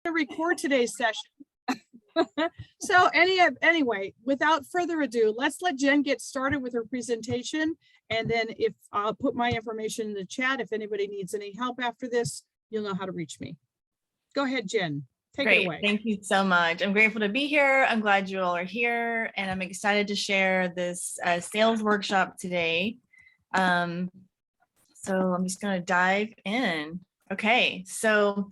to record today's session. So anyway, without further ado, let's let Jen get started with her presentation. And then if I'll put my information in the chat, if anybody needs any help after this, you'll know how to reach me. Go ahead, Jen. Take it away. Thank you so much. I'm grateful to be here. I'm glad you all are here, and I'm excited to share this sales workshop today. So I'm just going to dive in. Okay, so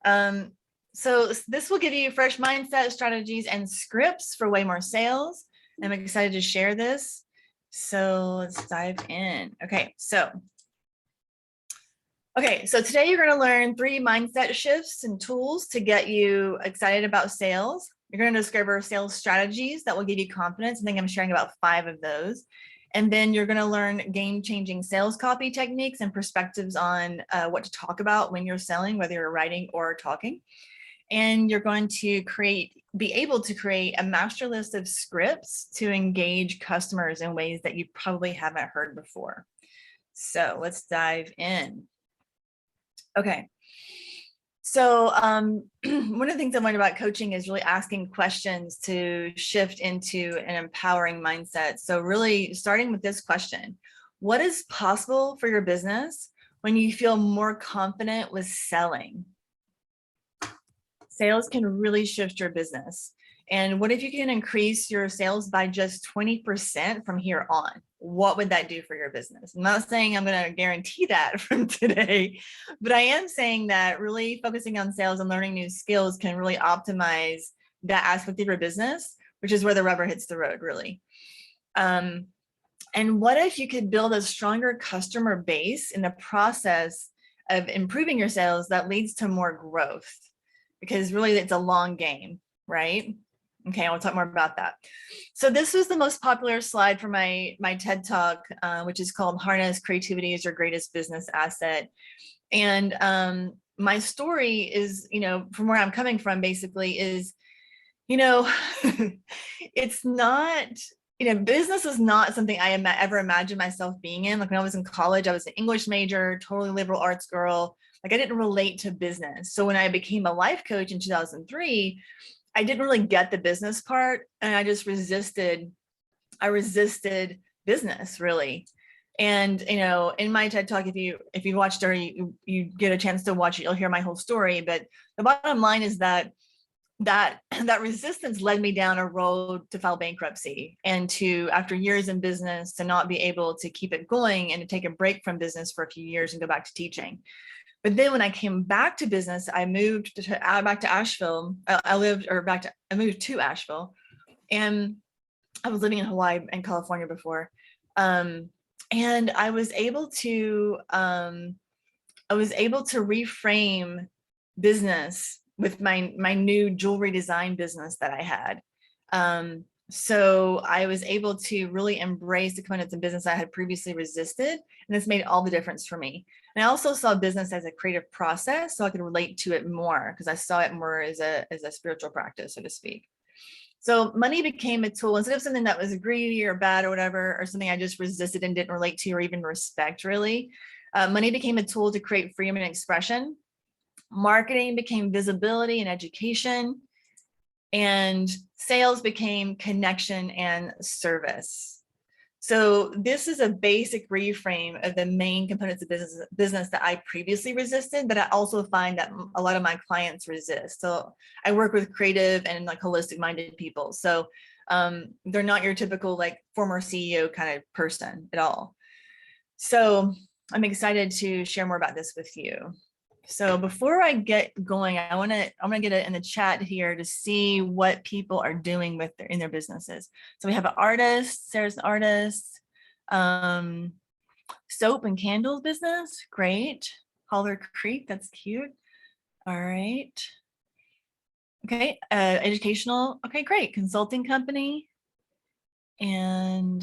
this will give you fresh mindset, strategies, and scripts for way more sales. I'm excited to share this. So let's dive in. Okay, so today you're going to learn 3 mindset shifts and tools to get you excited about sales. You're going to discover sales strategies that will give you confidence. I think I'm sharing about 5 of those. And then you're going to learn game-changing sales copy techniques and perspectives on what to talk about when you're selling, whether you're writing or talking. And you're going to be able to create a master list of scripts to engage customers in ways that you probably haven't heard before. So let's dive in. Okay, so one of the things I learned about coaching is really asking questions to shift into an empowering mindset. So really starting with this question: what is possible for your business when you feel more confident with selling? Sales can really shift your business. And what if you can increase your sales by just 20% from here on? What would that do for your business? I'm not saying I'm going to guarantee that from today, but I am saying that really focusing on sales and learning new skills can really optimize that aspect of your business, which is where the rubber hits the road, really. And what if you could build a stronger customer base in the process of improving your sales that leads to more growth? Because really it's a long game, right? Okay, I'll talk more about that. So this was the most popular slide for my TED Talk, which is called Harness Creativity as Your Greatest Business Asset. And my story is, from where I'm coming from, basically is, it's not, business is not something I ever imagined myself being in. Like when I was in college, I was an English major, totally liberal arts girl. Like I didn't relate to business. So when I became a life coach in 2003, I didn't really get the business part, and I just resisted. I resisted business, really. And in my TED Talk, if you watched or you get a chance to watch it, you'll hear my whole story. But the bottom line is that resistance led me down a road to file bankruptcy, and to, after years in business, to not be able to keep it going and to take a break from business for a few years and go back to teaching. But then when I came back to business, I moved back to Asheville. I moved to Asheville, and I was living in Hawaii and California before. And I was able to reframe business with my new jewelry design business that I had. So I was able to really embrace the components of business I had previously resisted, and this made all the difference for me. And I also saw business as a creative process, so I could relate to it more because I saw it more as a spiritual practice, so to speak. So money became a tool instead of something that was greedy or bad or whatever, or something I just resisted and didn't relate to or even respect, really. Money became a tool to create freedom and expression. Marketing became visibility and education. And sales became connection and service. So this is a basic reframe of the main components of business that I previously resisted, but I also find that a lot of my clients resist. So I work with creative and like holistic minded people. So they're not your typical like former CEO kind of person at all. So I'm excited to share more about this with you. So before I get going, I'm gonna get it in the chat here to see what people are doing in their businesses. So we have an artist, Sarah's an artist, soap and candles business, great. Holler Creek, that's cute. All right. Okay, educational, okay, great. Consulting company, and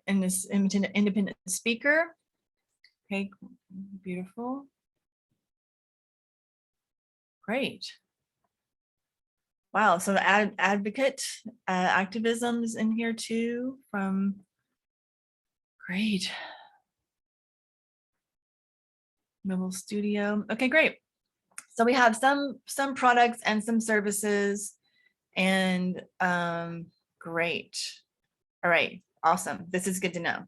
this independent speaker. Okay, beautiful. Great. Wow, so advocate activism's in here too from, great. Mobile studio. Okay, great. So we have some products and some services, and great. All right, awesome. This is good to know.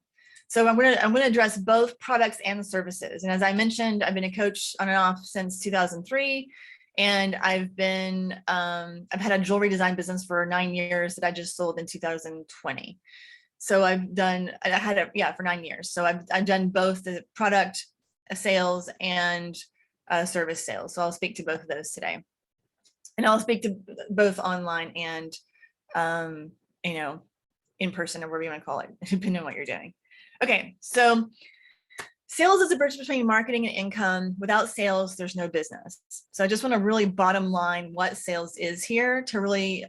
So I'm gonna address both products and services. And as I mentioned, I've been a coach on and off since 2003, and I've had a jewelry design business for 9 years that I just sold in 2020. So I had it for 9 years. So I've done both the product sales and service sales. So I'll speak to both of those today, and I'll speak to both online and in person, or whatever you want to call it, depending on what you're doing. Okay, so sales is a bridge between marketing and income. Without sales, there's no business. So I just want to really bottom line what sales is here to really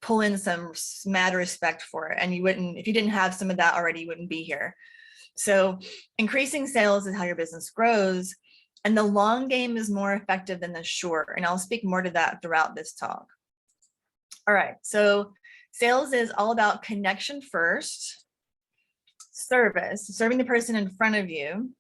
pull in some mad respect for it. And if you didn't have some of that already, you wouldn't be here. So increasing sales is how your business grows. And the long game is more effective than the short. And I'll speak more to that throughout this talk. All right, so sales is all about connection first, service, serving the person in front of you,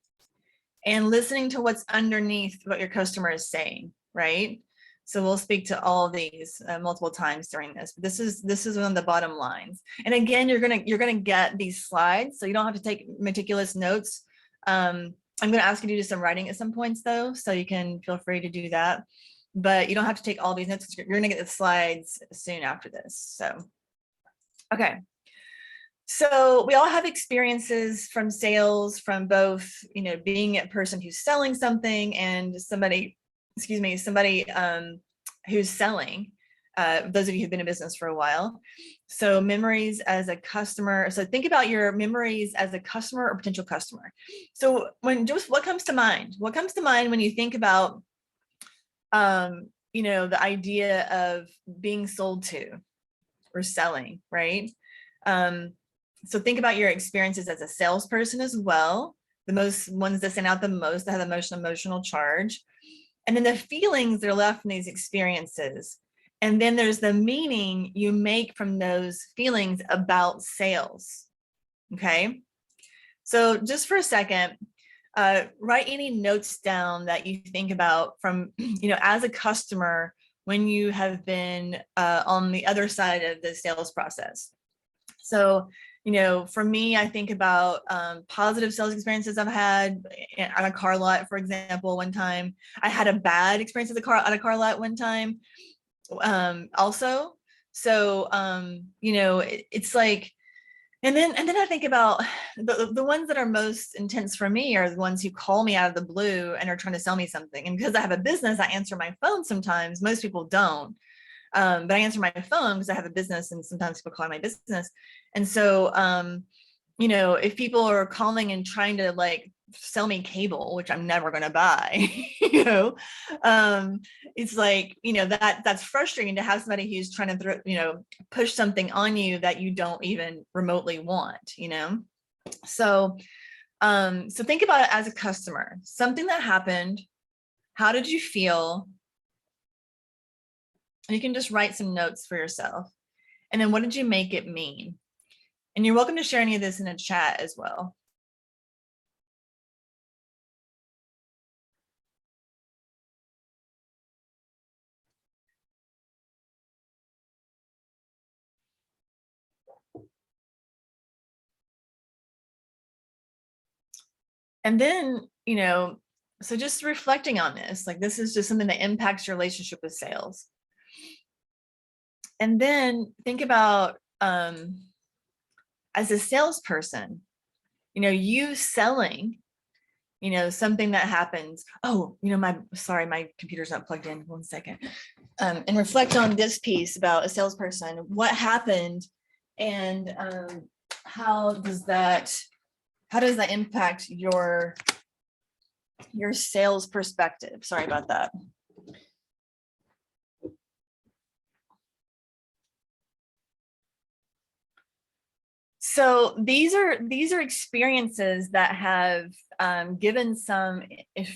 and listening to what's underneath what your customer is saying, right? So we'll speak to all of these multiple times during this. This is one of the bottom lines. And again, you're gonna get these slides, so you don't have to take meticulous notes. I'm gonna ask you to do some writing at some points though, so you can feel free to do that. But you don't have to take all these notes. You're gonna get the slides soon after this. So, okay. So we all have experiences from sales, from both, being a person who's selling something and somebody who's selling, those of you who've been in business for a while. So memories as a customer. So think about your memories as a customer or potential customer. So what comes to mind? What comes to mind when you think about, the idea of being sold to or selling, right? So think about your experiences as a salesperson as well. The most ones that stand out the most, that have the most emotional charge. And then the feelings that are left from these experiences. And then there's the meaning you make from those feelings about sales. Okay. So just for a second, write any notes down that you think about from, as a customer, when you have been on the other side of the sales process. So, for me, I think about positive sales experiences I've had on a car lot, for example. One time I had a bad experience at a car lot one time also. So, it's like, and then I think about the ones that are most intense for me are the ones who call me out of the blue and are trying to sell me something. And because I have a business, I answer my phone sometimes. Most people don't. But I answer my phone because I have a business, and sometimes people call my business. And so, if people are calling and trying to sell me cable, which I'm never going to buy, it's like, that's frustrating to have somebody who's trying to, push something on you that you don't even remotely want, So, so think about it as a customer, something that happened. How did you feel? You can just write some notes for yourself. And then what did you make it mean? And you're welcome to share any of this in a chat as well. And then, so just reflecting on this, this is just something that impacts your relationship with sales. And then think about, as a salesperson, you selling, something that happens. Oh, my computer's not plugged in. 1 second. And reflect on this piece about a salesperson. What happened, and how does that impact your sales perspective? Sorry about that. So these are experiences that have given some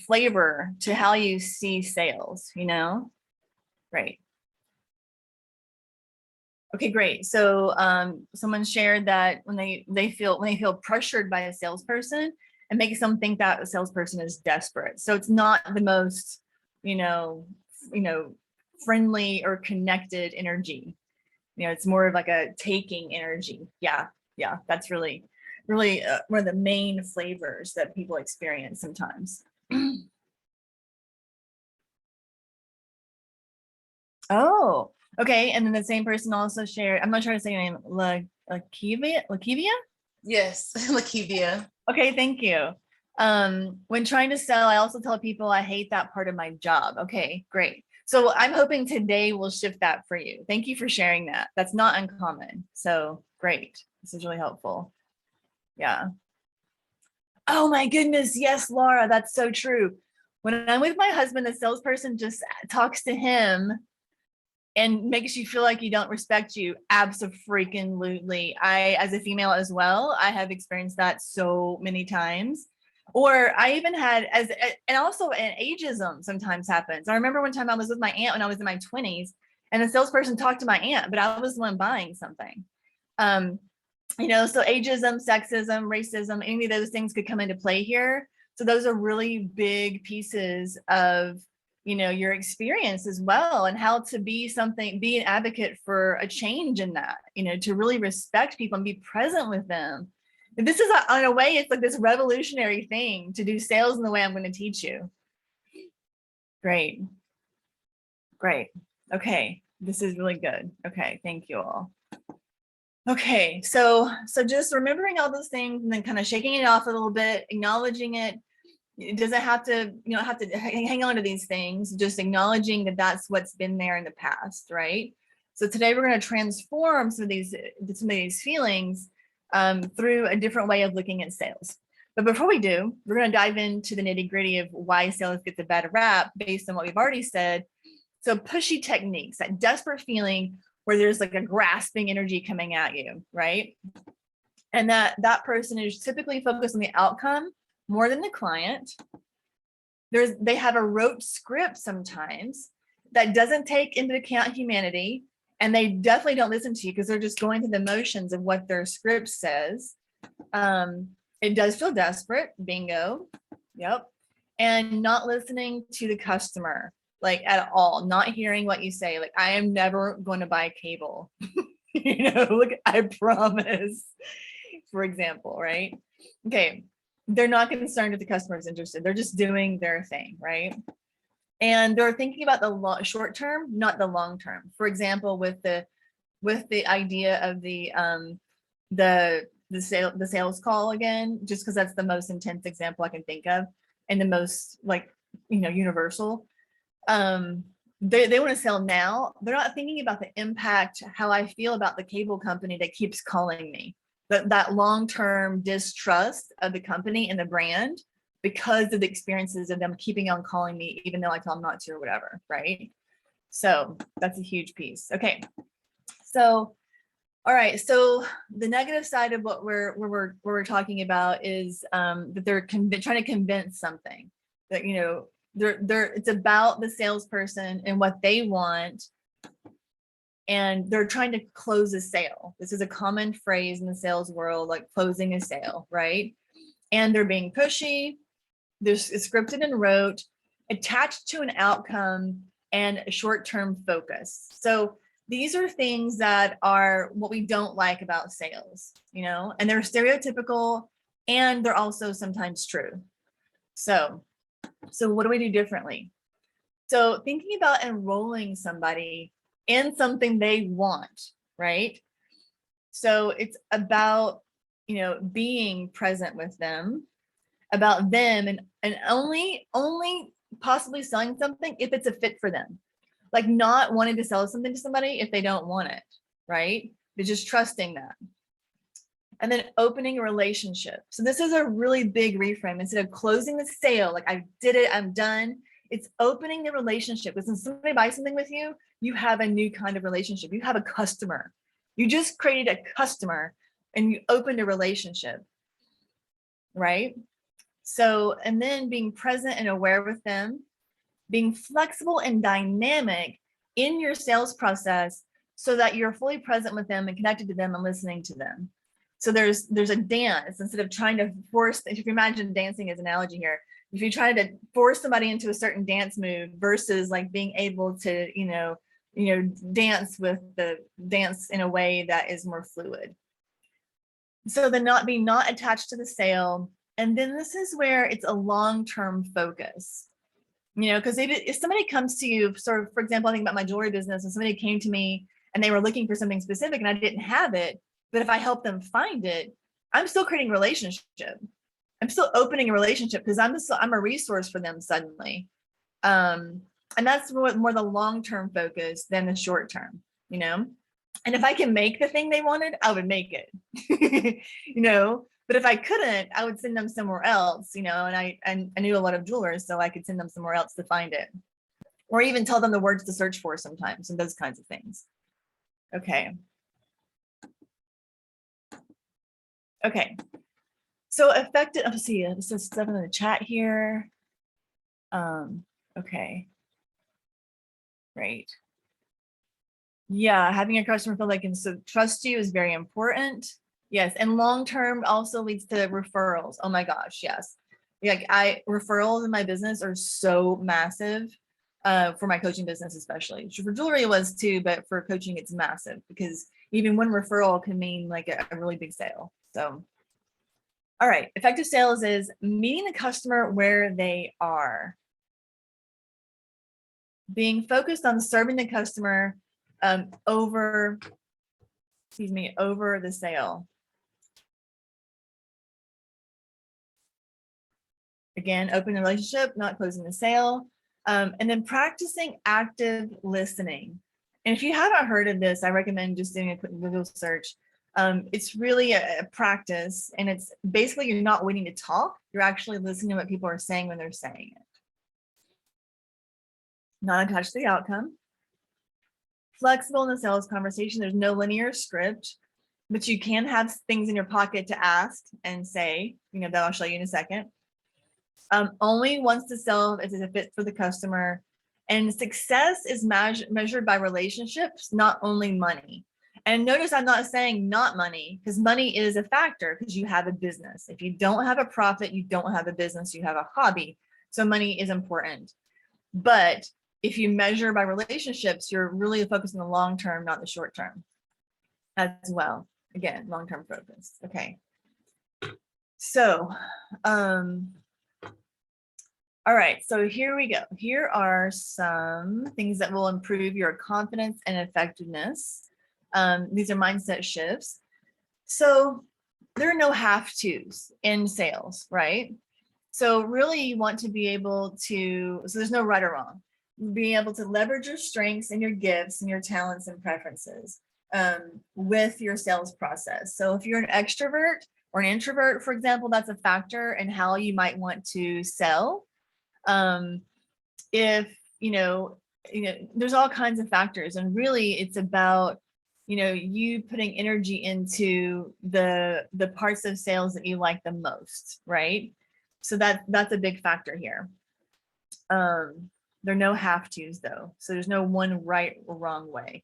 flavor to how you see sales, Right. Okay, great. So someone shared that when they feel pressured by a salesperson, it makes them think that a salesperson is desperate. So it's not the most you know, friendly or connected energy. It's more of like a taking energy. Yeah. That's really one of the main flavors that people experience sometimes. Oh, okay. And then the same person also shared, I'm not sure how to say your name, Lakivia? Yes, Lakivia. Okay, thank you. When trying to sell, I also tell people I hate that part of my job. Okay, great. So I'm hoping today will shift that for you. Thank you for sharing that. That's not uncommon. So great. This is really helpful. Yeah. Oh my goodness. Yes, Laura, that's so true. When I'm with my husband, the salesperson just talks to him and makes you feel like you don't respect you. Absolutely. I, as a female as well, I have experienced that so many times. Or I even had and also an ageism sometimes happens. I remember one time I was with my aunt when I was in my 20s, and the salesperson talked to my aunt, but I was the one buying something. So ageism, sexism, racism, any of those things could come into play here. So those are really big pieces of your experience as well, and how to be an advocate for a change in that, to really respect people and be present with them. And this is in a way, it's like this revolutionary thing to do sales in the way I'm going to teach you. Great. Okay, this is really good. Okay, thank you all. Okay, so just remembering all those things and then kind of shaking it off a little bit, acknowledging it. It doesn't have to, hang on to these things, just acknowledging that that's what's been there in the past, right? So today we're going to transform some of these feelings through a different way of looking at sales. But before we do, we're going to dive into the nitty gritty of why sales gets a bad rap based on what we've already said. So pushy techniques, that desperate feeling where there's like a grasping energy coming at you, right? And that person is typically focused on the outcome more than the client. They have a rote script sometimes that doesn't take into account humanity, and they definitely don't listen to you because they're just going through the motions of what their script says. It does feel desperate, bingo. Yep. And not listening to the customer, like at all, not hearing what you say. Like, I am never going to buy cable. Look, I promise, for example, right? Okay. They're not concerned if the customer is interested. They're just doing their thing, right? And they're thinking about the short term, not the long term. For example, with the idea of the sales call again, just because that's the most intense example I can think of, and the most universal. They want to sell now. They're not thinking about the impact, how I feel about the cable company that keeps calling me. That long-term distrust of the company and the brand because of the experiences of them keeping on calling me, even though I tell them not to or whatever, right? So that's a huge piece. Okay, so all right. So the negative side of what we're talking about is that they're trying to convince something that it's about the salesperson and what they want. And they're trying to close a sale. This is a common phrase in the sales world, like closing a sale, right? And they're being pushy, they're scripted and rote, attached to an outcome and a short-term focus. So these are things that are what we don't like about sales, and they're stereotypical, and they're also sometimes true. So what do we do differently? So thinking about enrolling somebody in something they want, right? So it's about, being present with them, about them, and only possibly selling something if it's a fit for them. Like not wanting to sell something to somebody if they don't want it, right? They're just trusting that. And then opening a relationship. So this is a really big reframe. Instead of closing the sale, like I did it, I'm done. It's opening the relationship. Because when somebody buys something with you, you have a new kind of relationship. You have a customer. You just created a customer and you opened a relationship, right? So, and then being present and aware with them, being flexible and dynamic in your sales process so that you're fully present with them and connected to them and listening to them. So there's a dance instead of trying to force, if you imagine dancing as an analogy here, if you try to force somebody into a certain dance move versus like being able to, dance in a way that is more fluid. So the not attached to the sale. And then this is where it's a long-term focus, because if somebody comes to you, sort of, for example, I think about my jewelry business, and somebody came to me and they were looking for something specific and I didn't have it, but if I help them find it, I'm still creating a relationship. I'm still opening a relationship because I'm a resource for them suddenly. And that's more the long-term focus than the short-term, and if I can make the thing they wanted, I would make it, but if I couldn't, I would send them somewhere else, and I knew a lot of jewelers, so I could send them somewhere else to find it, or even tell them the words to search for sometimes, and those kinds of things. Okay. So effective, let's see, this is stuff in the chat here. Okay. Great. Yeah, having a customer feel like and so trust you is very important. Yes, and long-term also leads to referrals. Oh my gosh, yes. Like referrals in my business are so massive, for my coaching business especially. For jewelry it was too, but for coaching it's massive because even one referral can mean like a really big sale. So, all right, effective sales is meeting the customer where they are. Being focused on serving the customer over the sale. Again, open the relationship, not closing the sale. And then practicing active listening. And if you haven't heard of this, I recommend just doing a quick Google search. It's really a practice, and it's basically you're not waiting to talk, you're actually listening to what people are saying when they're saying it. Not attached to the outcome. Flexible in the sales conversation. There's no linear script, but you can have things in your pocket to ask and say, that I'll show you in a second. Only once to sell is a fit for the customer. And success is measured by relationships, not only money. And notice I'm not saying not money, because money is a factor because you have a business. If you don't have a profit, you don't have a business, you have a hobby. So money is important. But if you measure by relationships, you're really focused on the long term, not the short term as well. Again, long-term focus. Okay. So, all right, so here we go. Here are some things that will improve your confidence and effectiveness. These are mindset shifts. So there are no have-tos in sales, right? So really you want to be able to, so there's no right or wrong. Being able to leverage your strengths and your gifts and your talents and preferences with your sales process. So if you're an extrovert or an introvert, for example, that's a factor in how you might want to sell. If, there's all kinds of factors, and really it's about, you putting energy into the parts of sales that you like the most, right? So that's a big factor here. There are no have-tos though. So there's no one right or wrong way.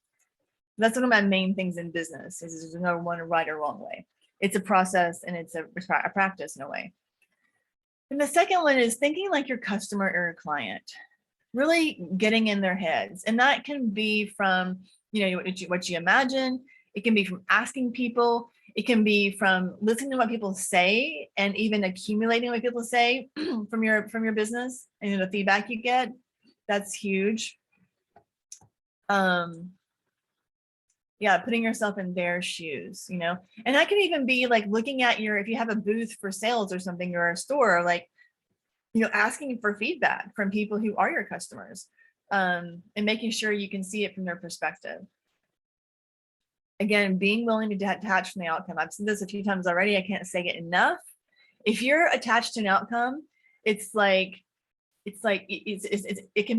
That's one of my main things in business is there's no one right or wrong way. It's a process and it's a practice in a way. And the second one is thinking like your customer or your client, really getting in their heads. And that can be from, what you imagine. It can be from asking people. It can be from listening to what people say and even accumulating what people say from your business and the feedback you get. That's huge. Yeah, putting yourself in their shoes, and that can even be like looking at if you have a booth for sales or something or a store, like, asking for feedback from people who are your customers, and making sure you can see it from their perspective. Again, being willing to detach from the outcome. I've said this a few times already. I can't say it enough. If you're attached to an outcome, it can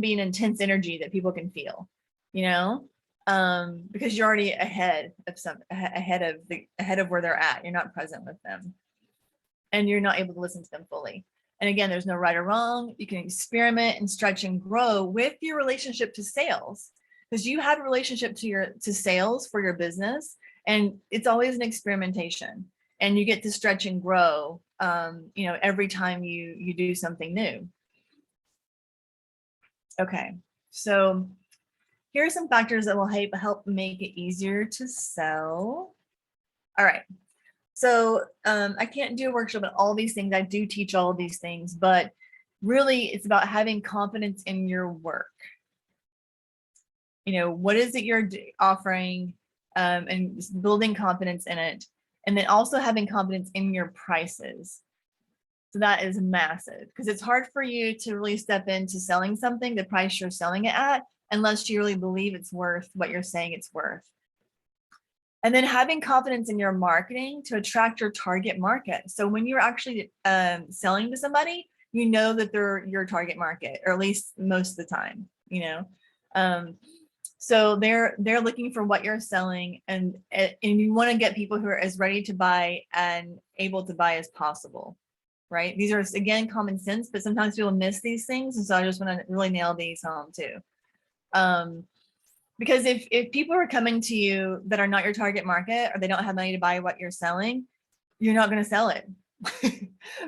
be an intense energy that people can feel, because you're already ahead of where they're at. You're not present with them, and you're not able to listen to them fully. And again, there's no right or wrong. You can experiment and stretch and grow with your relationship to sales, because you have a relationship to sales for your business, and it's always an experimentation. and you get to stretch and grow, you know, every time you do something new. Okay, so here are some factors that will help make it easier to sell. All right. So I can't do a workshop on all these things. I do teach all of these things, but really it's about having confidence in your work. You know, what is it you're offering, and building confidence in it. And then also having confidence in your prices. So that is massive, because it's hard for you to really step into selling something, the price you're selling it at, unless you really believe it's worth what you're saying it's worth. And then having confidence in your marketing to attract your target market. So when you're actually selling to somebody, you know that they're your target market, or at least most of the time, you know. So they're looking for what you're selling, and you want to get people who are as ready to buy and able to buy as possible, right? These are, again, common sense, but sometimes people miss these things. And so I just want to really nail these home too. Because if people are coming to you that are not your target market, or they don't have money to buy what you're selling, you're not going to sell it.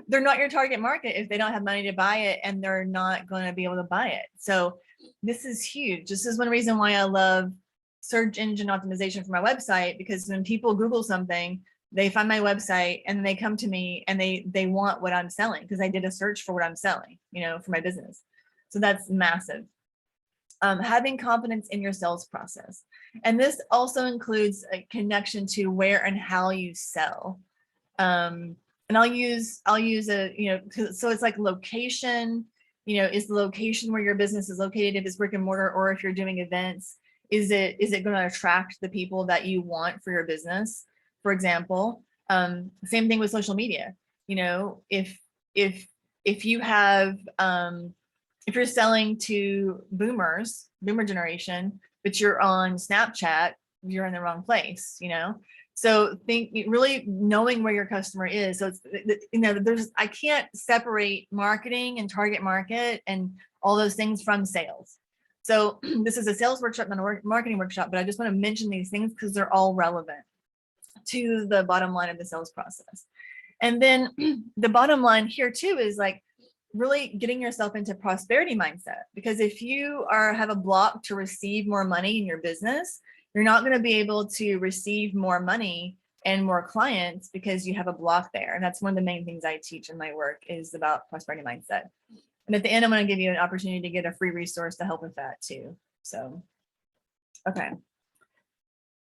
They're not your target market if they don't have money to buy it, and they're not going to be able to buy it. So this is huge. This is one reason why I love search engine optimization for my website, because when people Google something, they find my website and they come to me and they want what I'm selling, because I did a search for what I'm selling, you know, for my business. So that's massive. Having confidence in your sales process. And this also includes a connection to where and how you sell. And I'll use a, you know, so it's like location, you know, is the location where your business is located, if it's brick and mortar, or if you're doing events, is it going to attract the people that you want for your business? For example, same thing with social media. You know, if you have, if you're selling to boomer generation, but you're on Snapchat, you're in the wrong place, you know? So think really knowing where your customer is. So it's, you know, I can't separate marketing and target market and all those things from sales. So this is a sales workshop, not a marketing workshop, but I just want to mention these things because they're all relevant to the bottom line of the sales process. And then the bottom line here too is like, really getting yourself into prosperity mindset, because if you have a block to receive more money in your business, you're not going to be able to receive more money and more clients because you have a block there. And that's one of the main things I teach in my work, is about prosperity mindset. And at the end, I'm going to give you an opportunity to get a free resource to help with that too. So, okay.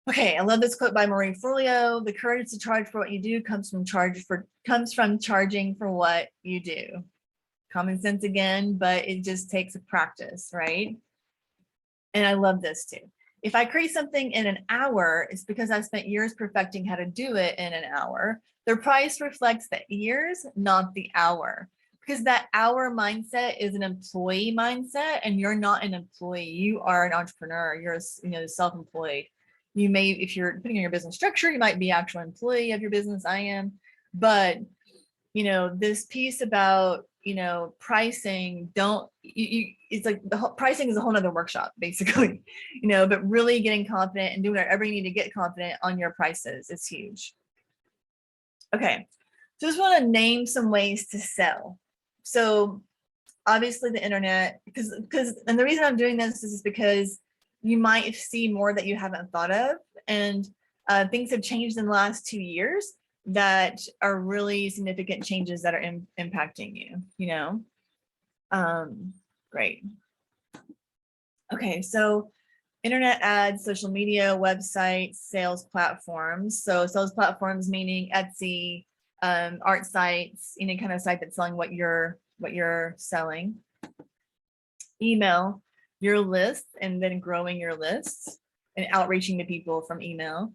I love this quote by Marie Forleo. The courage to charge for what you do comes from charging for what you do. Common sense again, but it just takes a practice, right? And I love this too. If I create something in an hour, it's because I've spent years perfecting how to do it in an hour. The price reflects the years, not the hour, because that hour mindset is an employee mindset, and you're not an employee. You are an entrepreneur. You're, you know, self-employed. You may, if you're putting in your business structure, you might be actual employee of your business. I am, but you know, this piece about, you know, pricing, it's like the whole pricing is a whole nother workshop basically, you know, but really getting confident and doing whatever you need to get confident on your prices is huge. Okay. So just want to name some ways to sell. So obviously the internet, and the reason I'm doing this is because you might see more that you haven't thought of, and things have changed in the last 2 years that are really significant changes that are impacting you, you know? Great. Okay, so internet ads, social media, websites, sales platforms. So sales platforms meaning Etsy, art sites, any kind of site that's selling what you're selling. Email, your list, and then growing your lists and outreaching to people from email.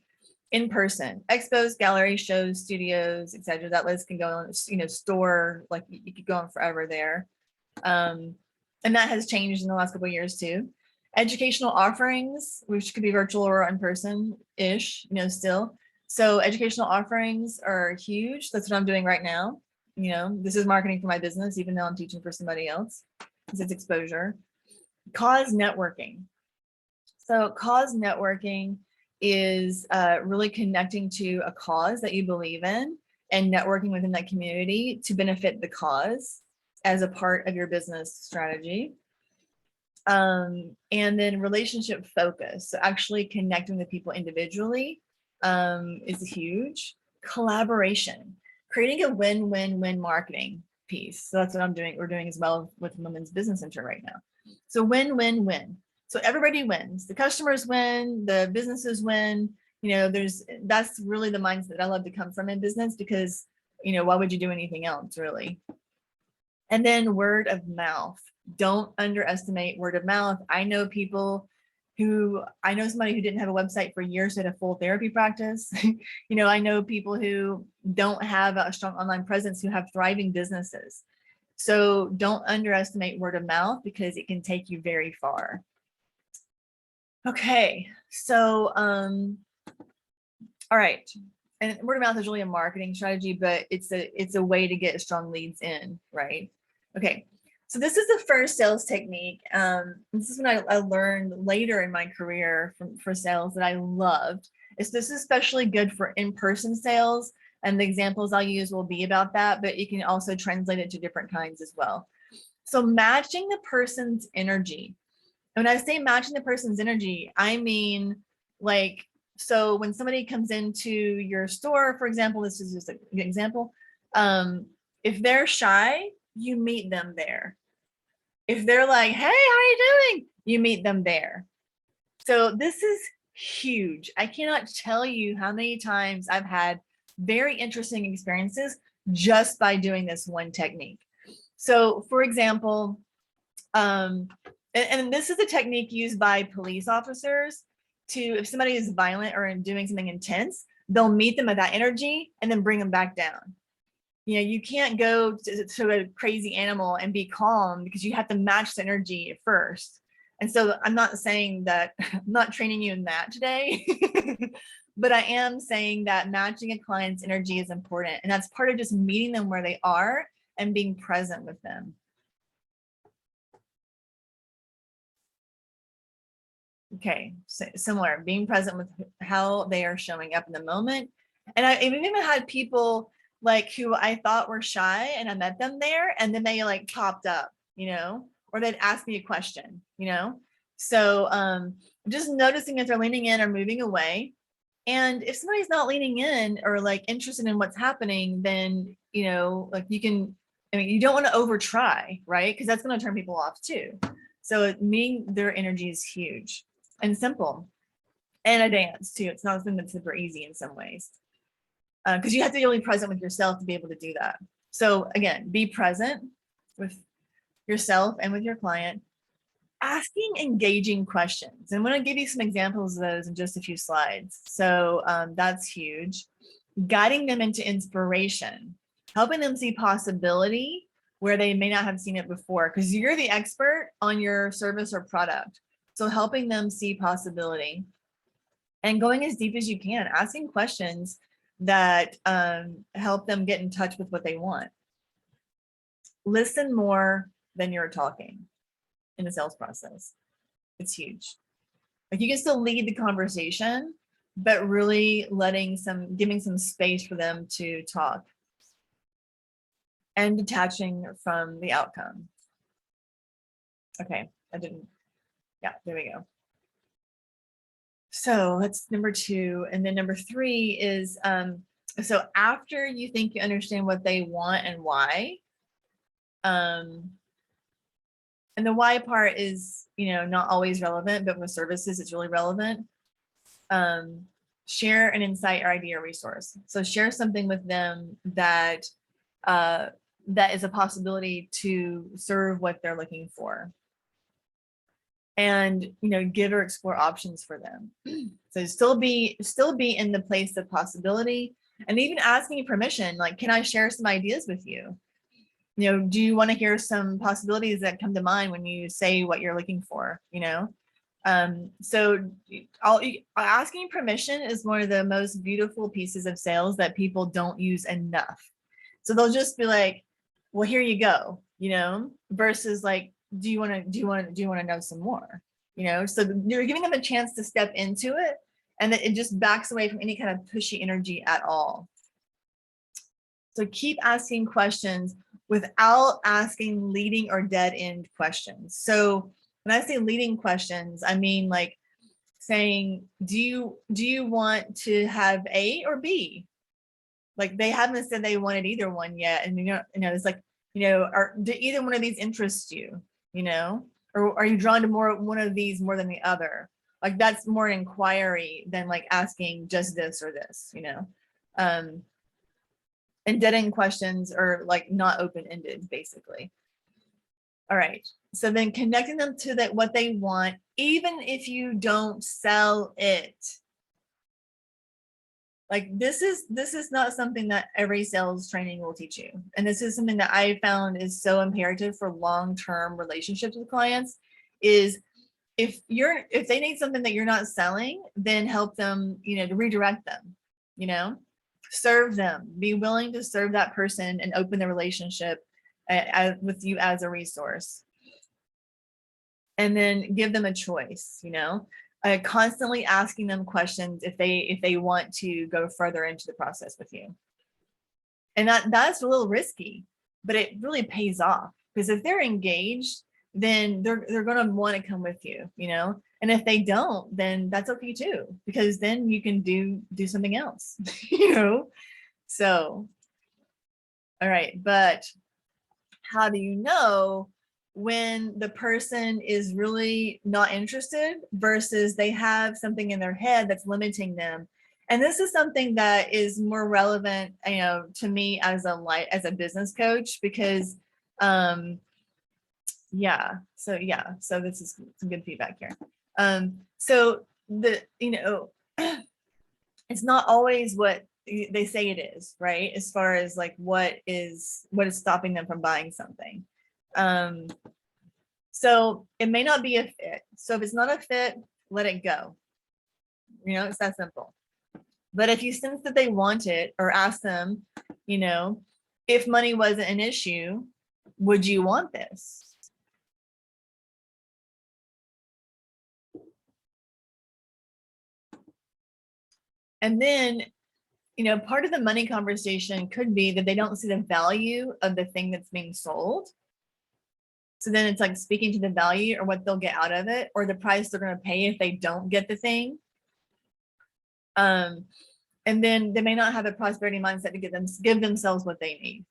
In person, expos, galleries, shows, studios, etc. That list can go on, you know, store, like you could go on forever there. And that has changed in the last couple of years too. Educational offerings, which could be virtual or in person-ish, you know, still. So educational offerings are huge. That's what I'm doing right now. You know, this is marketing for my business, even though I'm teaching for somebody else, because it's exposure. Cause networking. So cause networking is really connecting to a cause that you believe in and networking within that community to benefit the cause as a part of your business strategy. And then relationship focus, so actually connecting with people individually is huge. Collaboration, creating a win-win-win marketing piece. So that's what we're doing as well with Women's Business Center right now. So win-win-win. So everybody wins. The customers win, the businesses win. That's really the mindset that I love to come from in business, because why would you do anything else, really? And then word of mouth. Don't underestimate word of mouth. I know somebody who didn't have a website for years, had a full therapy practice. I know people who don't have a strong online presence who have thriving businesses. So don't underestimate word of mouth, because it can take you very far. Okay, so all right. And word of mouth is really a marketing strategy, but it's a way to get strong leads in, right? Okay, so this is the first sales technique. This is what I learned later in my career for sales that I loved. This is especially good for in-person sales, and the examples I'll use will be about that, but you can also translate it to different kinds as well. So matching the person's energy. When I say matching the person's energy, I mean, like, so when somebody comes into your store, for example, this is just an example. If they're shy, you meet them there. If they're like, hey, how are you doing? You meet them there. So this is huge. I cannot tell you how many times I've had very interesting experiences just by doing this one technique. So for example, and this is a technique used by police officers if somebody is violent or doing something intense, they'll meet them at that energy and then bring them back down. You can't go to a crazy animal and be calm, because you have to match the energy at first. And so I'm not saying that, I'm not training you in that today, but I am saying that matching a client's energy is important. And that's part of just meeting them where they are and being present with them. Okay, so similar, being present with how they are showing up in the moment. And I've even had people like who I thought were shy, and I met them there, and then they like popped up, or they'd ask me a question, So just noticing if they're leaning in or moving away. And if somebody's not leaning in or like interested in what's happening, then, like you don't want to over try, right? Because that's going to turn people off too. So meeting their energy is huge and simple, and a dance too. It's not something that's super easy in some ways, because you have to be really present with yourself to be able to do that. So again, be present with yourself and with your client, asking engaging questions. And I'm going to give you some examples of those in just a few slides. So that's huge. Guiding them into inspiration, helping them see possibility where they may not have seen it before, because you're the expert on your service or product. So helping them see possibility and going as deep as you can, asking questions that help them get in touch with what they want. Listen more than you're talking in the sales process. It's huge. Like, you can still lead the conversation, but really giving some space for them to talk and detaching from the outcome. Okay, there we go. So that's number 2. And then number 3 is, so after you think you understand what they want and why, and the why part is, not always relevant, but with services, it's really relevant. Share an insight or idea or resource. So share something with them that is a possibility to serve what they're looking for. And, give or explore options for them. So still be in the place of possibility, and even asking permission, like, can I share some ideas with you? Do you want to hear some possibilities that come to mind when you say what you're looking for? So asking permission is one of the most beautiful pieces of sales that people don't use enough. So they'll just be like, well, here you go, versus like, do you want to know some more? So you're giving them a chance to step into it And then it just backs away from any kind of pushy energy at all. So keep asking questions without asking leading or dead end questions. So when I say leading questions, I mean like saying, do you want to have A or B? Like they haven't said they wanted either one yet. And it's like, do either one of these interest you, or are you drawn to one of these more than the other? Like that's more an inquiry than like asking just this or this, and dead end questions are like not open-ended, basically. All right. So then connecting them to what they want, even if you don't sell it. Like this is not something that every sales training will teach you. And this is something that I found is so imperative for long-term relationships with clients is if they need something that you're not selling, then help them, to redirect them, serve them, be willing to serve that person and open the relationship with you as a resource. And then give them a choice, constantly asking them questions if they want to go further into the process with you. And that's a little risky, but it really pays off because if they're engaged, then they're going to want to come with you, and if they don't, then that's okay too, because then you can do something else, so all right. But how do you know when the person is really not interested versus they have something in their head that's limiting them? And this is something that is more relevant, to me as a business coach, because so this is some good feedback here. So it's not always what they say it is, right? As far as like what is stopping them from buying something. So it may not be a fit. So if it's not a fit, let it go. It's that simple. But if you sense that they want it, or ask them, if money wasn't an issue, would you want this? And then, part of the money conversation could be that they don't see the value of the thing that's being sold. So then it's like speaking to the value or what they'll get out of it, or the price they're going to pay if they don't get the thing. And then they may not have a prosperity mindset to give themselves what they need.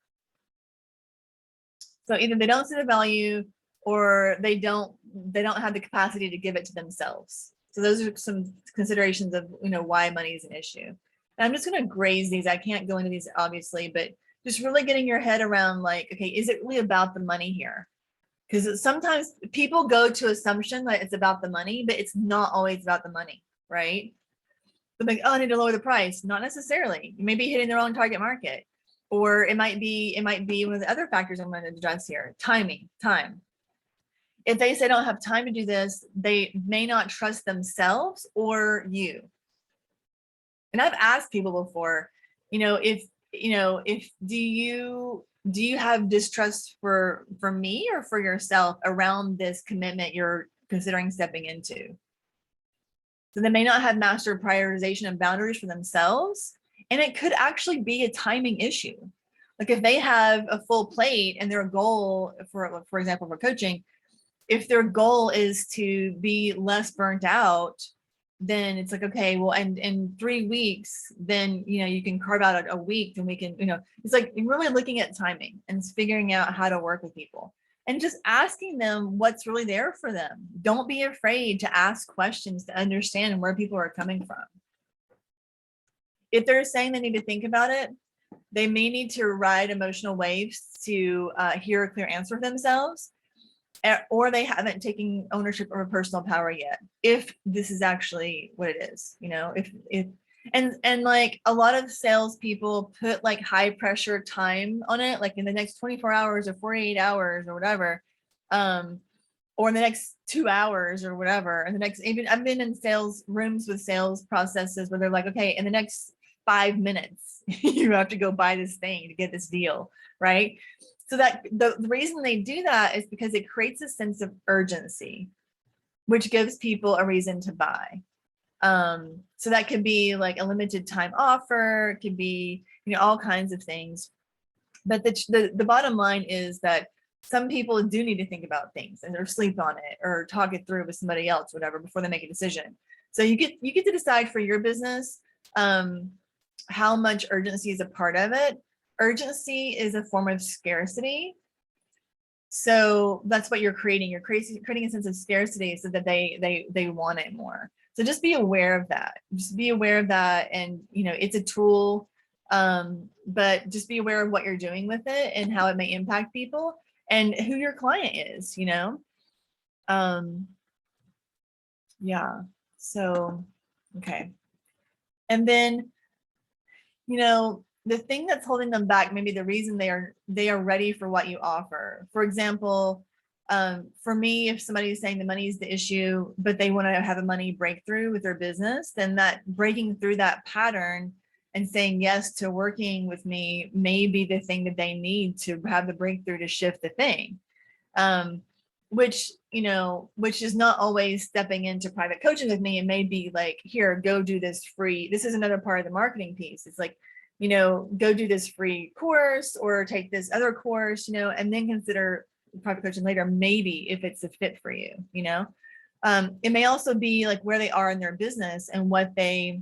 So either they don't see the value, or they don't have the capacity to give it to themselves. So those are some considerations of why money is an issue. And I'm just going to graze these. I can't go into these obviously, but just really getting your head around like, okay, is it really about the money here? Because sometimes people go to assumption that it's about the money, but it's not always about the money, right? But like, oh, I need to lower the price. Not necessarily. You may be hitting the wrong target market, or it might be one of the other factors I'm going to address here. Time. If they say don't have time to do this, they may not trust themselves or you. And I've asked people before, if do you have distrust for me or for yourself around this commitment you're considering stepping into? So they may not have mastered prioritization and boundaries for themselves. And it could actually be a timing issue. Like if they have a full plate and their goal for example, for coaching, if their goal is to be less burnt out, then it's like, okay, well, and in 3 weeks, then, you can carve out a week and we can, it's like really looking at timing and figuring out how to work with people and just asking them what's really there for them. Don't be afraid to ask questions to understand where people are coming from. If they're saying they need to think about it, they may need to ride emotional waves to hear a clear answer for themselves, or they haven't taken ownership of a personal power yet. If this is actually what it is, and like a lot of salespeople put like high pressure time on it, like in the next 24 hours or 48 hours or whatever, or in the next 2 hours or whatever. And even I've been in sales rooms with sales processes where they're like, okay, in the next 5 minutes, you have to go buy this thing to get this deal, right? So that the reason they do that is because it creates a sense of urgency, which gives people a reason to buy. So that could be like a limited time offer, it could be, all kinds of things. But the bottom line is that some people do need to think about things and or sleep on it or talk it through with somebody else, whatever, before they make a decision. So you get to decide for your business how much urgency is a part of it. Urgency is a form of scarcity. So that's what you're creating. You're creating a sense of scarcity so that they want it more. So just be aware of that. Just be aware of that. And, it's a tool, but just be aware of what you're doing with it and how it may impact people and who your client is, yeah. So, okay. And then, the thing that's holding them back, maybe the reason they are ready for what you offer. For example, for me, if somebody is saying the money is the issue, but they want to have a money breakthrough with their business, then that breaking through that pattern and saying yes to working with me may be the thing that they need to have the breakthrough to shift the thing. Which is not always stepping into private coaching with me. It may be like, here, go do this free. This is another part of the marketing piece. It's like, go do this free course or take this other course, and then consider private coaching later, maybe if it's a fit for you, it may also be like where they are in their business and where they're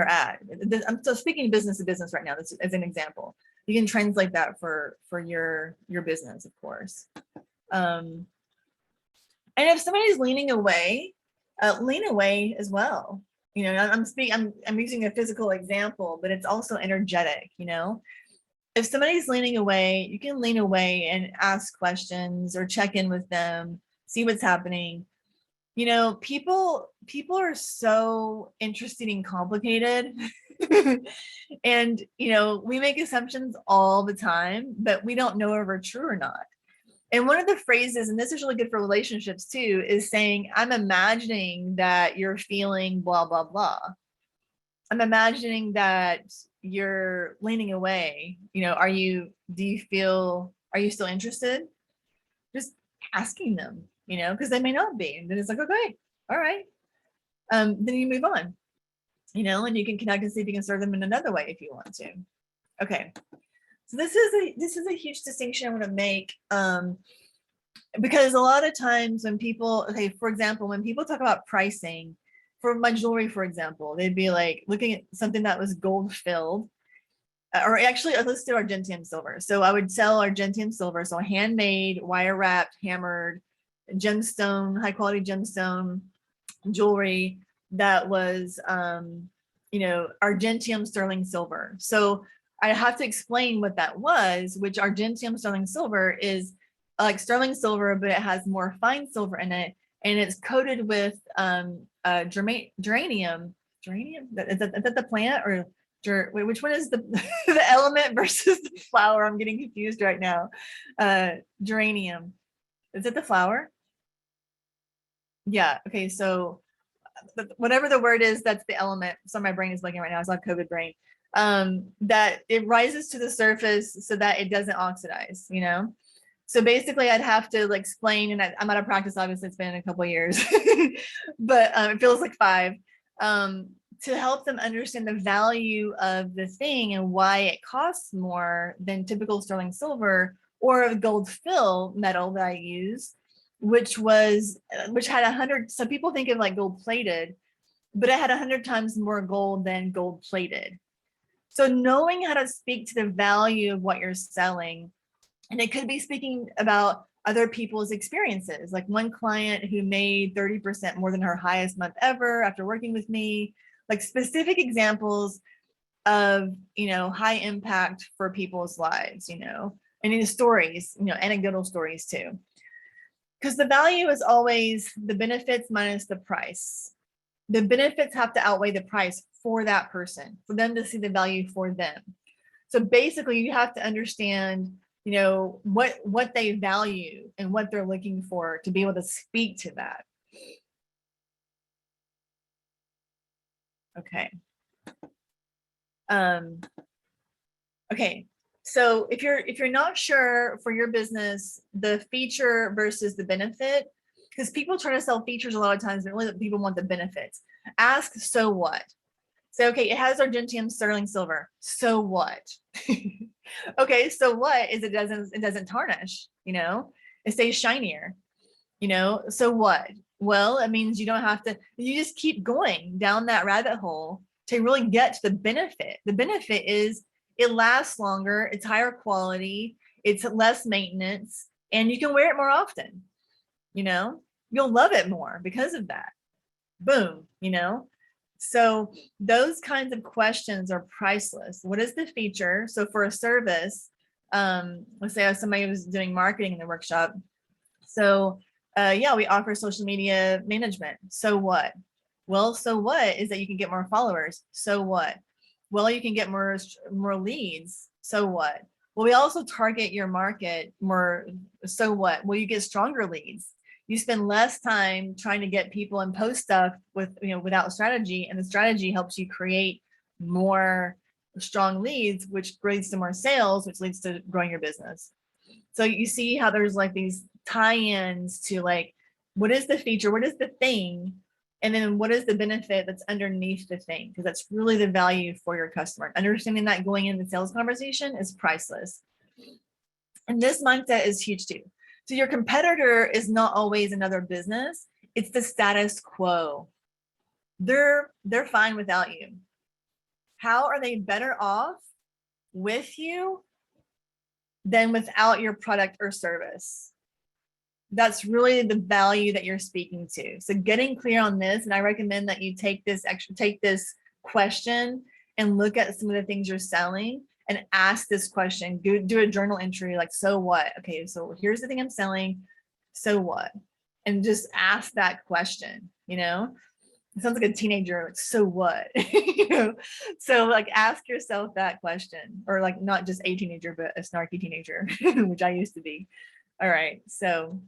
at. I'm still speaking business to business right now, as an example. You can translate that for your business, of course. And if somebody's leaning away, lean away as well. I'm using a physical example, but it's also energetic. If somebody's leaning away, you can lean away and ask questions or check in with them, see what's happening. People are so interesting and complicated. And, we make assumptions all the time, but we don't know if they're true or not. And one of the phrases, and this is really good for relationships too, is saying, I'm imagining that you're feeling blah, blah, blah. I'm imagining that you're leaning away. Are you still interested? Just asking them, because they may not be. And then it's like, okay, all right. Then you move on, and you can connect and see if you can serve them in another way if you want to. Okay. So this is a huge distinction I want to make, because a lot of times when people, for example, when people talk about pricing for my jewelry, for example, they'd be like looking at something that was gold filled, or actually let's do Argentium silver. So I would sell Argentium silver, so handmade, wire wrapped, hammered, gemstone, high quality gemstone jewelry that was, Argentium sterling silver. So I have to explain what that was, which Argentium sterling silver is like sterling silver, but it has more fine silver in it, and it's coated with geranium. Geranium? Is that the plant, or which one is the the element versus the flower? I'm getting confused right now. Geranium. Is it the flower? Yeah. Okay. So whatever the word is, that's the element. So my brain is blanking right now. It's not COVID brain. That it rises to the surface so that it doesn't oxidize, So basically I'd have to explain, and I'm out of practice, obviously it's been a couple of years, but it feels like 5, to help them understand the value of the thing and why it costs more than typical sterling silver or a gold fill metal that I use, which had 100. So people think of gold plated, but it had 100 times more gold than gold plated. So knowing how to speak to the value of what you're selling, and it could be speaking about other people's experiences. Like one client who made 30% more than her highest month ever after working with me, specific examples of, high impact for people's lives, and in stories, anecdotal stories too. Because the value is always the benefits minus the price. The benefits have to outweigh the price for that person, for them to see the value for them. So basically you have to understand, what they value and what they're looking for to be able to speak to that. Okay. Okay. So if you're not sure for your business, the feature versus the benefit, because people try to sell features a lot of times, but really people want the benefits. Ask, so what? Say, okay, it has Argentium sterling silver. So what? Okay, so what is it doesn't tarnish, it stays shinier, so what? Well, it means you don't have to, you just keep going down that rabbit hole to really get to the benefit. The benefit is it lasts longer, it's higher quality, it's less maintenance, and you can wear it more often. You'll love it more because of that. Boom. So those kinds of questions are priceless. What is the feature? So for a service, let's say somebody was doing marketing in the workshop. So yeah, we offer social media management. So what? Well, so what is that you can get more followers. So what? Well, you can get more leads. So what? Well, we also target your market more. So what? Well, you get stronger leads. You spend less time trying to get people and post stuff without strategy, and the strategy helps you create more strong leads, which leads to more sales, which leads to growing your business. So you see how there's like these tie-ins to like, what is the feature? What is the thing? And then what is the benefit that's underneath the thing? Because that's really the value for your customer. Understanding that going into the sales conversation is priceless. And this mindset is huge too. So your competitor is not always another business. It's the status quo. They're fine without you. How are they better off with you than without your product or service? That's really the value that you're speaking to. So getting clear on this, and I recommend that you take this question and look at some of the things you're selling and ask this question. Do a journal entry like, so what? Okay, so here's the thing I'm selling. So what? And just ask that question, It sounds like a teenager, like, so what? So like ask yourself that question, or like not just a teenager, but a snarky teenager, which I used to be. All right. So,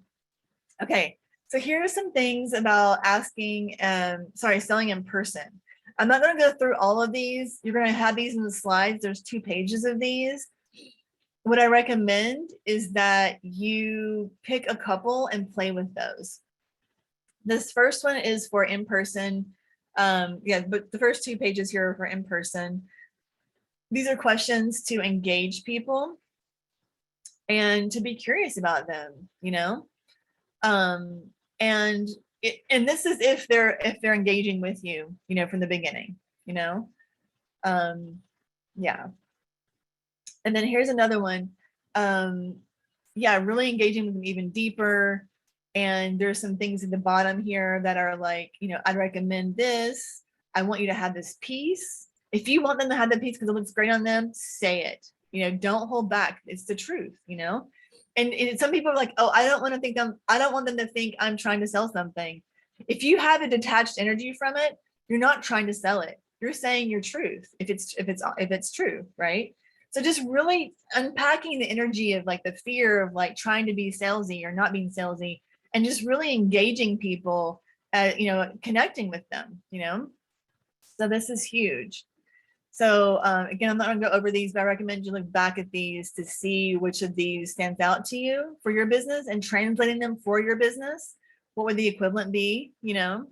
okay. So here are some things about selling in person. I'm not going to go through all of these. You're going to have these in the slides. There's 2 pages of these. What I recommend is that you pick a couple and play with those. This first one is for in-person. Yeah, but the first 2 pages here are for in-person. These are questions to engage people and to be curious about them, and this is if they're engaging with you, from the beginning, yeah. And then here's another one. Yeah, really engaging with them even deeper. And there's some things at the bottom here that are like, I'd recommend this. I want you to have this piece. If you want them to have the piece because it looks great on them, say it. Don't hold back. It's the truth, And some people are like, oh, I don't want them to think I'm trying to sell something. If you have a detached energy from it, you're not trying to sell it. You're saying your truth if it's true, right? So just really unpacking the energy of like the fear of like trying to be salesy or not being salesy, and just really engaging people, connecting with them, So this is huge. So again, I'm not going to go over these, but I recommend you look back at these to see which of these stands out to you for your business, and translating them for your business. What would the equivalent be, Because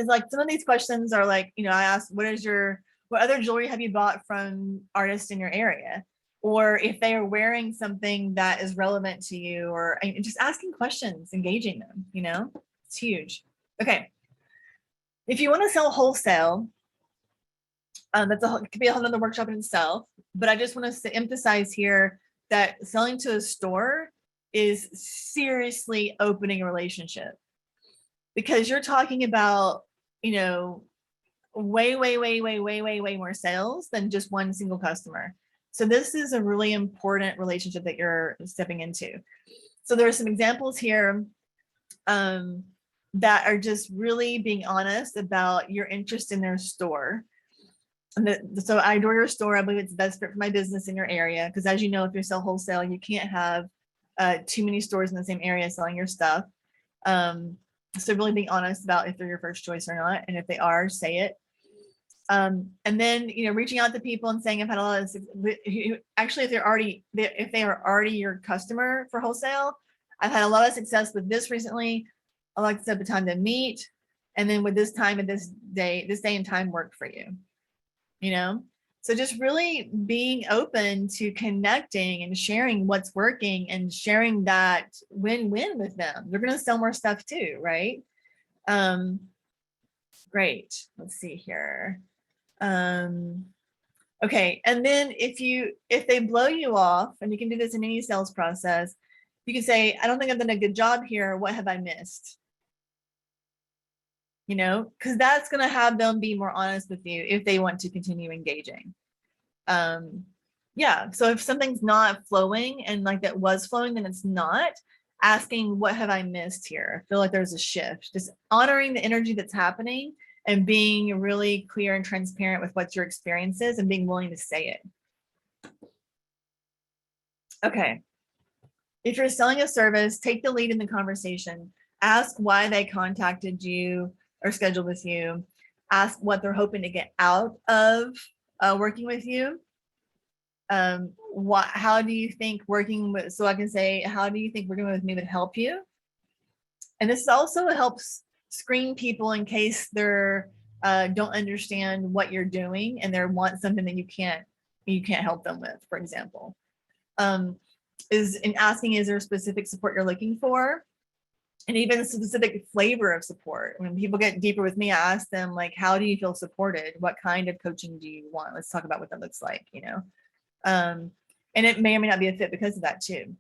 like some of these questions are like, I asked, what other jewelry have you bought from artists in your area? Or if they are wearing something that is relevant to you, or just asking questions, engaging them, it's huge. Okay. If you want to sell wholesale, it could be a whole nother workshop in itself, but I just want to emphasize here that selling to a store is seriously opening a relationship, because you're talking about, way more sales than just one single customer. So this is a really important relationship that you're stepping into. So there are some examples here that are just really being honest about your interest in their store. So I adore your store. I believe it's the best fit for my business in your area. Because as you know, if you sell wholesale, you can't have too many stores in the same area selling your stuff. So really being honest about if they're your first choice or not. And if they are, say it. And then, reaching out to people and saying, I've had a lot of, actually, if they are already your customer for wholesale, I've had a lot of success with this recently. I like to set the time to meet. And then with this time and this day and time work for you, you know? So just really being open to connecting and sharing what's working and sharing that win-win with them. They're going to sell more stuff too, right? Great. Let's see here. Okay. And then if they blow you off, and you can do this in any sales process, you can say, I don't think I've done a good job here. What have I missed? You know, because that's going to have them be more honest with you if they want to continue engaging. Yeah. So if something's not flowing and like that was flowing, then it's not. Asking, what have I missed here? I feel like there's a shift. Just honoring the energy that's happening and being really clear and transparent with what your experience is and being willing to say it. Okay. If you're selling a service, take the lead in the conversation. Ask why they contacted you or scheduled with you. Ask what they're hoping to get out of working with you. How do you think working with, so I can say, how do you think working with me would help you? And this also helps screen people in case they're don't understand what you're doing and they want something that you can't help them with, for example. Is in asking, is there a specific support you're looking for? And even a specific flavor of support. When people get deeper with me, I ask them, like, how do you feel supported? What kind of coaching do you want? Let's talk about what that looks like, you know? And it may or may not be a fit because of that too.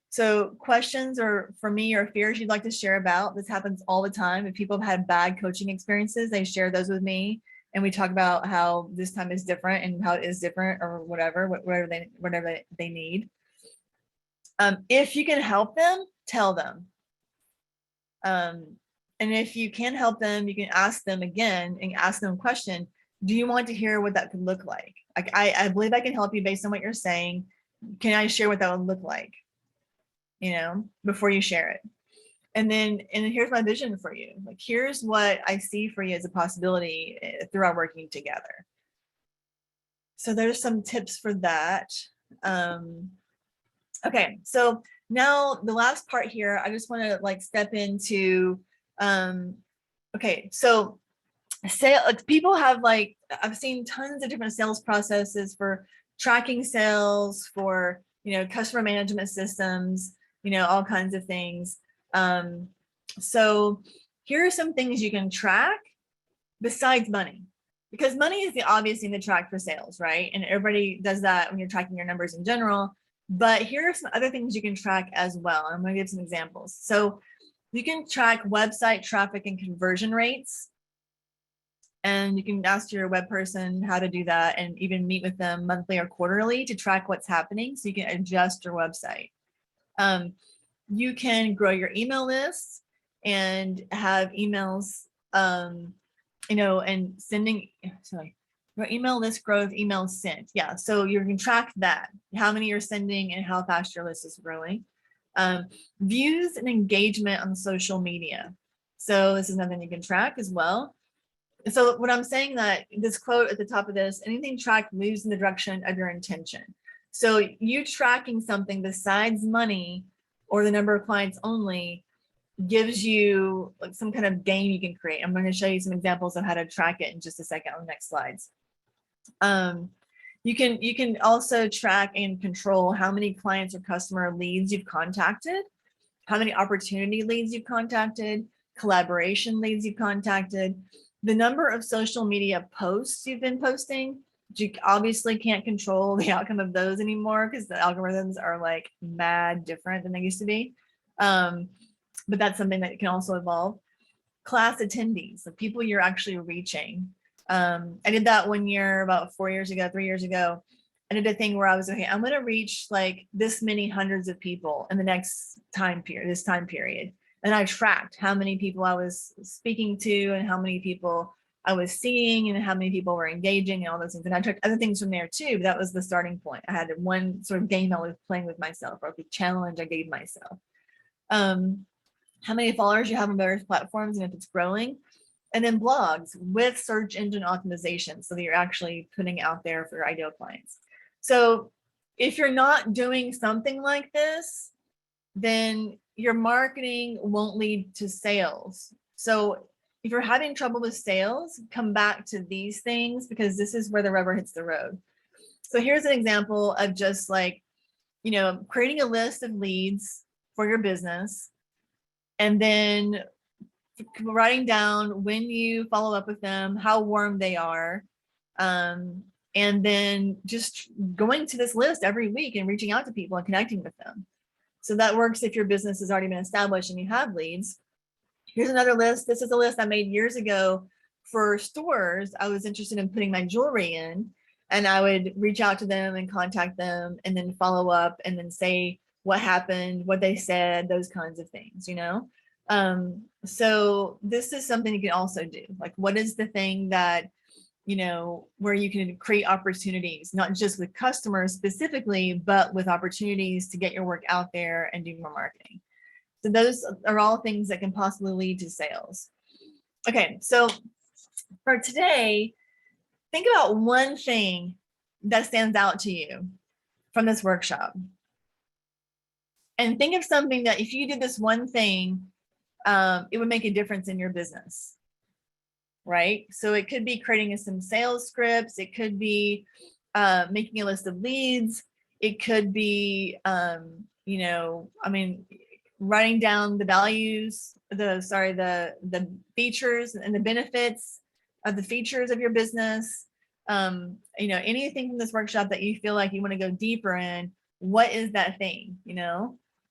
So questions or for me or fears you'd like to share about, this happens all the time. If people have had bad coaching experiences, they share those with me. And we talk about how this time is different and how it is different or whatever they need. If you can help them, tell them. And if you can help them, you can ask them again and ask them a question. Do you want to hear what that could look like? Like, I believe I can help you based on what you're saying. Can I share what that would look like? You know, before you share it. And here's my vision for you. Like, here's what I see for you as a possibility through our working together. So there's some tips for that. Okay, so now the last part here, I just want to like step into, okay, so people have like, I've seen tons of different sales processes for tracking sales, for, you know, customer management systems, you know, all kinds of things. So here are some things you can track besides money, because money is the obvious thing to track for sales, right? And everybody does that when you're tracking your numbers in general. But here are some other things you can track as well. I'm going to give some examples. So you can track website traffic and conversion rates. And you can ask your web person how to do that and even meet with them monthly or quarterly to track what's happening so you can adjust your website. You can grow your email list and have emails, you know, and sending, your email list growth, emails sent. Yeah, so you can track that, how many you're sending and how fast your list is growing. Views and engagement on social media. So this is something you can track as well. So what I'm saying, that this quote at the top of this, anything tracked moves in the direction of your intention. So you tracking something besides money or the number of clients only gives you like some kind of game you can create. I'm going to show you some examples of how to track it in just a second on the next slides. You can also track and control how many clients or customer leads you've contacted, how many opportunity leads you've contacted, collaboration leads you've contacted, the number of social media posts you've been posting. You obviously can't control the outcome of those anymore because the algorithms are like mad different than they used to be. But that's something that can also evolve. Class attendees, the people you're actually reaching. I did that 1 year, about 3 years ago. I did a thing where I was, okay, I'm going to reach like this many hundreds of people in the next time period. And I tracked how many people I was speaking to and how many people I was seeing and how many people were engaging and all those things. And I took other things from there too, but that was the starting point. I had one sort of game I was playing with myself, or the challenge I gave myself. How many followers you have on various platforms and if it's growing. And then blogs with search engine optimization, so that you're actually putting out there for your ideal clients. So if you're not doing something like this, then your marketing won't lead to sales. So if you're having trouble with sales, come back to these things, because this is where the rubber hits the road. So here's an example of just like, creating a list of leads for your business, and then writing down when you follow up with them, how warm they are, and then just going to this list every week and reaching out to people and connecting with them. So that works if your business has already been established and you have leads. Here's another list. This is a list I made years ago for stores I was interested in putting my jewelry in, and I would reach out to them and contact them and then follow up and then say what happened, what they said, those kinds of things, So this is something you can also do. Like, what is the thing that, where you can create opportunities, not just with customers specifically, but with opportunities to get your work out there and do more marketing. So those are all things that can possibly lead to sales. Okay, so for today, think about one thing that stands out to you from this workshop. And think of something that if you did this one thing, it would make a difference in your business, right? So it could be creating some sales scripts. It could be making a list of leads. It could be, writing down the values, the features and the benefits of the features of your business. Anything from this workshop that you feel like you want to go deeper in, what is that thing,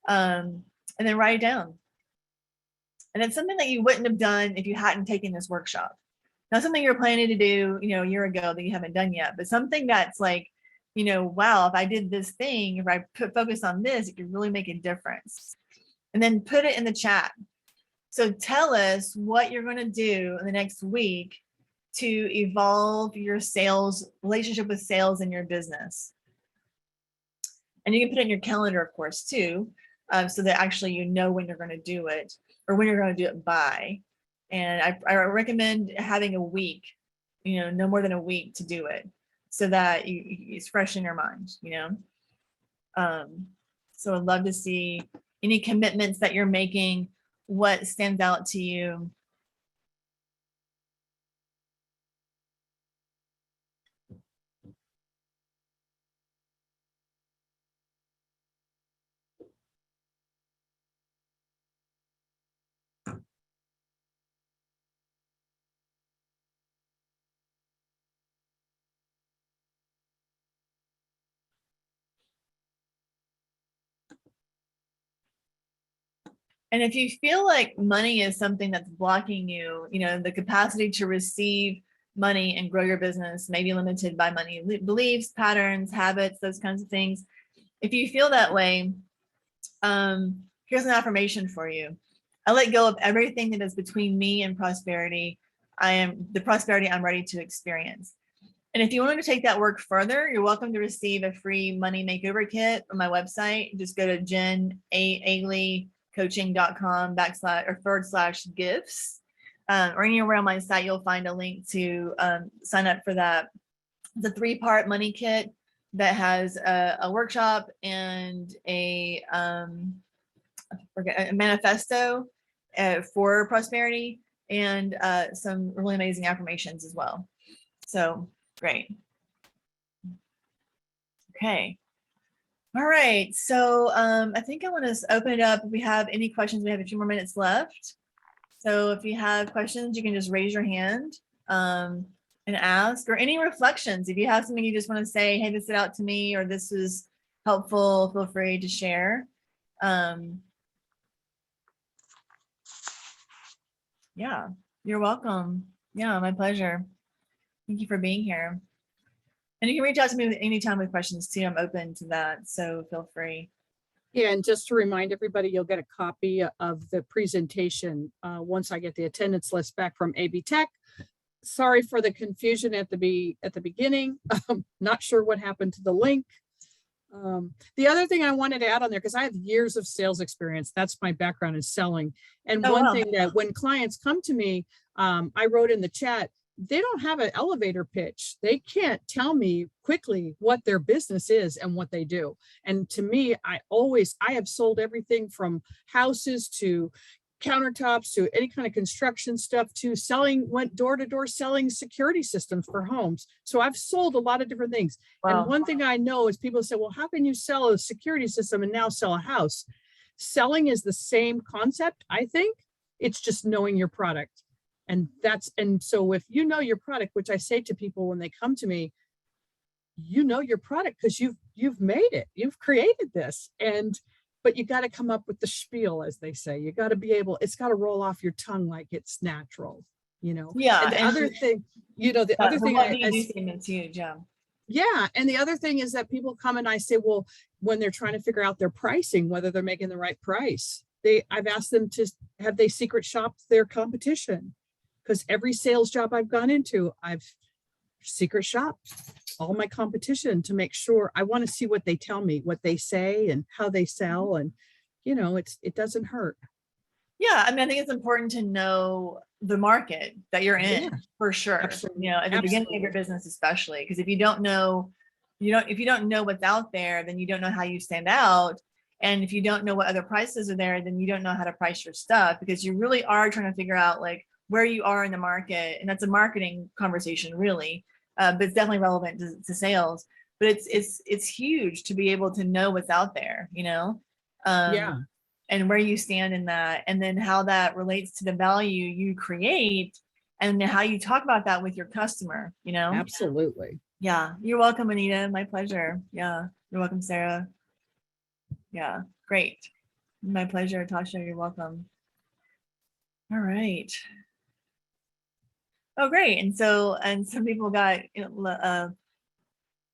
and then write it down. And it's something that you wouldn't have done if you hadn't taken this workshop. Not something you're planning to do, a year ago that you haven't done yet, but something that's like, wow, if I did this thing, if I focus on this, it could really make a difference. And then put it in the chat. So tell us what you're going to do in the next week to evolve your sales relationship with sales in your business. And you can put it in your calendar, of course, too, so that actually when you're going to do it or when you're going to do it by. And I recommend having a week, no more than a week to do it, so that it's fresh in your mind, So I'd love to see any commitments that you're making, what stands out to you. And if you feel like money is something that's blocking you, the capacity to receive money and grow your business may be limited by money beliefs, patterns, habits, those kinds of things. If you feel that way, here's an affirmation for you. I let go of everything that is between me and prosperity. I am the prosperity I'm ready to experience. And if you want to take that work further, you're welcome to receive a free money makeover kit on my website. Just go to jenagleycoaching.com/gifts, or anywhere on my site, you'll find a link to sign up for that. It's a 3-part money kit that has a workshop and a manifesto for prosperity, and some really amazing affirmations as well. So great. Okay. All right. So I think I want to open it up. If we have any questions, we have a few more minutes left. So if you have questions, you can just raise your hand and ask, or any reflections. If you have something you just want to say, hey, this stood out to me, or this was helpful, feel free to share. Yeah, you're welcome. Yeah, my pleasure. Thank you for being here. And you can reach out to me anytime with questions too. I'm open to that, so feel free. Yeah, and just to remind everybody, you'll get a copy of the presentation once I get the attendance list back from AB Tech. Sorry for the confusion at the beginning. Not sure what happened to the link. The other thing I wanted to add on there, because I have years of sales experience, that's my background in selling. And one thing that when clients come to me, I wrote in the chat, they don't have an elevator pitch. They can't tell me quickly what their business is and what they do. And to me, I have sold everything from houses to countertops to any kind of construction stuff to went door to door selling security systems for homes. So I've sold a lot of different things. Wow. And one thing I know is people say, well, how can you sell a security system and now sell a house? Selling is the same concept, I think. It's just knowing your product. And so if you know your product, which I say to people when they come to me, you know your product because you've made it, you've created this. But you got to come up with the spiel, as they say. You got to be able, it's got to roll off your tongue like it's natural, Yeah. And the other thing, the other thing it's huge. Yeah. Yeah. And the other thing is that people come and I say, well, when they're trying to figure out their pricing, whether they're making the right price, I've asked them to, have they secret shopped their competition? Because every sales job I've gone into, I've secret shopped all my competition to make sure. I want to see what they tell me, what they say and how they sell. And, it doesn't hurt. Yeah. I mean, I think it's important to know the market that you're in. Yeah, for sure. absolutely. At the beginning of your business, especially, because if you don't know what's out there, then you don't know how you stand out. And if you don't know what other prices are there, then you don't know how to price your stuff, because you really are trying to figure out like where you are in the market. And that's a marketing conversation, really. But it's definitely relevant to sales. But it's huge to be able to know what's out there, Yeah. and where you stand in that, and then how that relates to the value you create, and how you talk about that with your customer, Absolutely. Yeah. You're welcome, Anita. My pleasure. Yeah. You're welcome, Sarah. Yeah. Great. My pleasure, Tasha. You're welcome. All right. Oh, great. And some people got,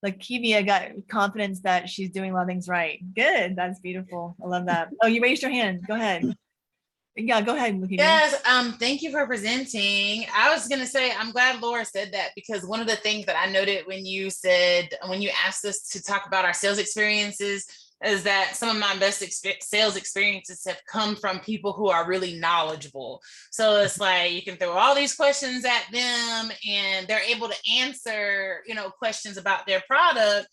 like Kivia got confidence that she's doing a lot of things right. Good. That's beautiful. I love that. Oh, you raised your hand. Go ahead. Yeah, go ahead, Kivia. Yes, thank you for presenting. I was gonna say, I'm glad Laura said that, because one of the things that I noted when you asked us to talk about our sales experiences is that some of my best sales experiences have come from people who are really knowledgeable. So it's like you can throw all these questions at them and they're able to answer, questions about their product.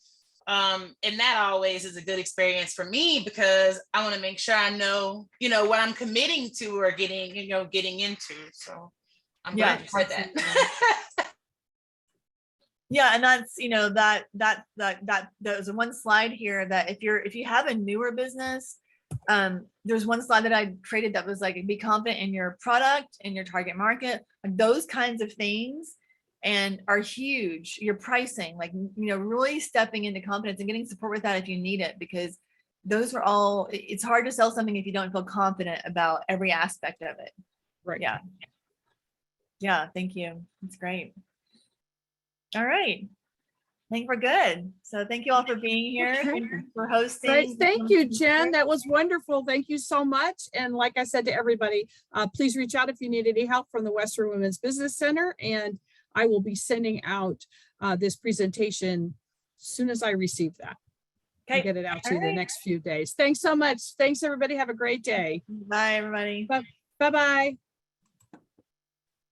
And that always is a good experience for me, because I want to make sure I know, what I'm committing to or getting into. So I'm glad you said that. Yeah, and that's there's one slide here that if you have a newer business, there's one slide that I created that was like, be confident in your product and your target market, like those kinds of things, and are huge. Your pricing, like really stepping into confidence and getting support with that if you need it, because those are all. It's hard to sell something if you don't feel confident about every aspect of it. Right. Yeah. Thank you. That's great. All right. I think we're good. So thank you all for being here. Okay. Thank you for hosting. Great. Thank you, Jen. That was wonderful. Thank you so much. And like I said to everybody, please reach out if you need any help from the Western Women's Business Center. And I will be sending out this presentation as soon as I receive that. Okay. I'll get it out to you the next few days. Thanks so much. Thanks, everybody. Have a great day. Bye, everybody. Bye-bye.